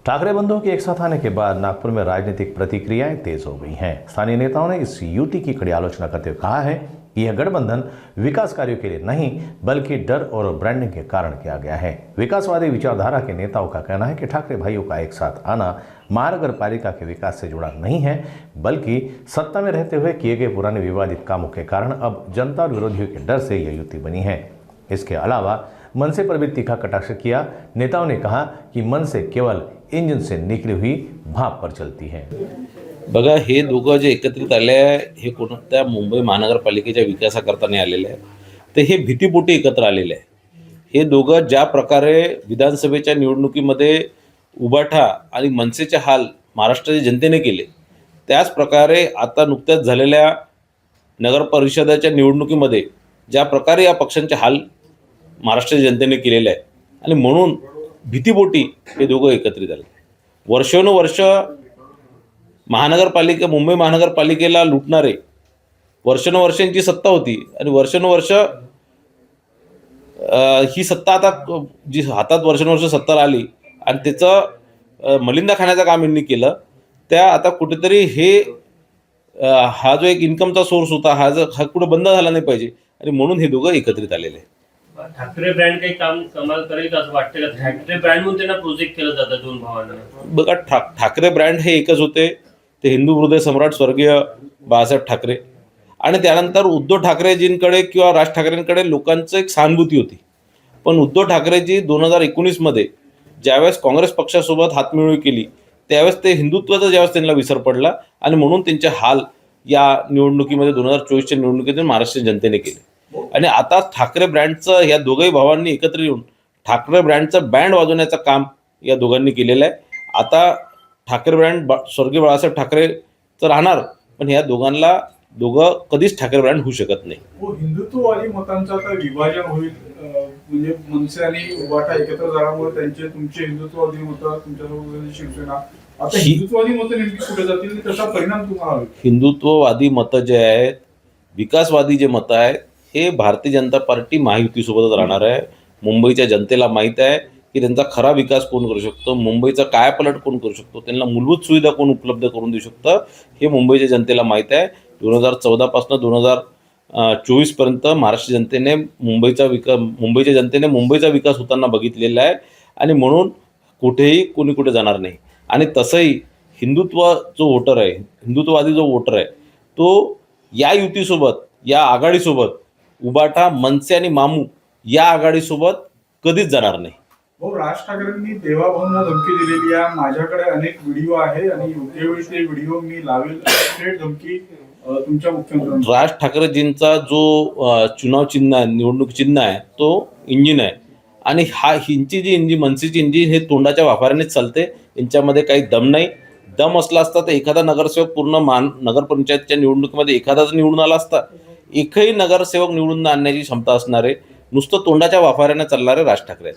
ठाकरे बंधुओं के एक साथ आने के बाद नागपुर में राजनीतिक प्रतिक्रियाएं तेज हो गई हैं। स्थानीय नेताओं ने इस युति की कड़ी आलोचना करते हुए कहा है कि यह गठबंधन विकास कार्यों के लिए नहीं बल्कि डर और ब्रांडिंग के कारण किया गया है। विकासवादी विचारधारा के नेताओं का कहना है कि ठाकरे भाइयों का एक साथ आना महानगर पालिका के विकास से जुड़ा नहीं है, बल्कि सत्ता में रहते हुए किए गए पुराने विवादित कामों के कारण अब जनता और विरोधियों के डर से यह युति बनी है। इसके अलावा मनसे पर भी तीखा कटाक्ष किया। नेताओं ने कहा कि मनसे केवळ इंजिन से निकली हुई भाप पर चलती है। बघा, हे दोघं जे एकत्रित आले आहे हे कोणत्या मुंबई महानगरपालिकेच्या विकासाकरता नाही आलेले आहे, तर हे भीतीपोटी एकत्र आलेले आहे। हे दोघं ज्या प्रकारे विधानसभेच्या निवडणुकीमध्ये उबाठा आणि मनसेचे हाल महाराष्ट्राच्या जनतेने केले, त्याच प्रकारे आता नुकत्याच झालेल्या नगर परिषदेच्या निवडणुकीमध्ये ज्या प्रकारे या पक्षांचे हाल महाराष्ट्राच्या जनतेने केलेले आहे आणि म्हणून भीतीपोटी हे दोघं एकत्रित आले। वर्षानुवर्ष मुंबई महानगरपालिकेला लुटणारे वर्षानुवर्षांची सत्ता होती आणि वर्षानुवर्ष ही सत्ता आता जी हातात वर्षानुवर्ष सत्ता आली आणि त्याचं मलिंदा खाण्याचं काम यांनी केलं, त्या आता कुठेतरी हे हा जो एक इन्कमचा सोर्स होता हा कुठे बंद झाला नाही पाहिजे आणि म्हणून हे दोघं एकत्रित आलेले आहे। ठाकरे ब्रँड काही काम कमाल करेल असं वाटतं का? ठाकरे ब्रँड म्हणून त्यांना प्रोजेक्ट केलं जातं दोन भावांना। बघा, ठाकरे ब्रँड हे एकच होते, ते हिंदू हृदय सम्राट स्वर्गीय बाळासाहेब ठाकरे आणि त्यानंतर उद्धव ठाकरेजींकडे किंवा राज ठाकरेंकडे लोकांचं एक सहानुभूती होती। पण उद्धव ठाकरेजी 2019 मध्ये ज्यावेळेस काँग्रेस पक्षासोबत हातमिळवणी केली त्यावेळेस ते हिंदुत्वाचा ज्यावेळेस त्यांना विसर पडला आणि म्हणून त्यांचे हाल या निवडणुकीमध्ये 2024च्या निवडणुकीत महाराष्ट्र जनतेने केले। आणि आता ठाकरे ब्रँडचं या दोघही भावांनी एकत्र येऊन ठाकरे ब्रँडचं बँड वाजवण्याचं काम या दोघांनी केलेलं आहे। आता ठाकरे ब्रँड स्वर्गीय बाळासाहेब ठाकरेचं राहणार, पण या दोघं कधीच ठाकरे ब्रँड होऊ शकत नाही। हिंदुत्ववादी मतांचं आता विभाजन होईल, म्हणजे मनसे आणि उबाटा एकत्र झाल्यामुळे तुमचे हिंदुत्ववादी मतं तुमच्यासोबत शिवसेना आता हिंदुत्ववादी मतं नेमकी कुठे जातील, त्याचा परिणाम तुम्हाला होईल? हिंदुत्ववादी मतं जे आहेत, विकासवादी जे मतं आहेत, हे भारतीय जनता पार्टी महायुतीसोबतच राहणार आहे। मुंबईच्या जनतेला माहीत आहे की त्यांचा खरा विकास कोण करू शकतो, मुंबईचा कायापालट कोण करू शकतो, त्यांना मूलभूत सुविधा कोण उपलब्ध करून देऊ शकतं हे मुंबईच्या जनतेला माहीत आहे। 2014 पासून 2024 पर्यंत महाराष्ट्र जनतेने मुंबईच्या जनतेने मुंबईचा विकास होताना बघितलेला आहे आणि म्हणून कुठेही कोणी कुठे जाणार नाही। आणि तसंही हिंदुत्ववादी जो वोटर आहे तो या युतीसोबत, या आघाडीसोबत, उबाटा, मनसे आणि मामू या आघाडीसोबत कधीच जाणार नाही। राज ठाकरेंनी देवाभाऊंना धमकी दिलेली आहे, माझ्याकडे अनेक व्हिडिओ आहे आणि योग्य वेळी ते व्हिडिओ मी लावेल, थेट धमकी तुमच्या मुख्यमंत्र्यांना। राज ठाकरेजींचा जो चुनाव चिन्ह आहे, निवडणूक चिन्ह आहे, तो इंजिन आहे आणि हिंची जी इंजिन, मनसेची इंजिन हे तोंडाच्या वाफाऱ्यानेच चालते, यांच्यामध्ये काही दम नाही। दम असला असता तर एखादा नगरसेवक पूर्ण नगरपंचायतच्या निवडणुकीमध्ये एखादाच निवडून आला असता। एकही नगरसेवक निवडून आणण्याची क्षमता असणारे, नुसतं तोंडाच्या वाफाऱ्याने चालणारे राज ठाकरे आहेत।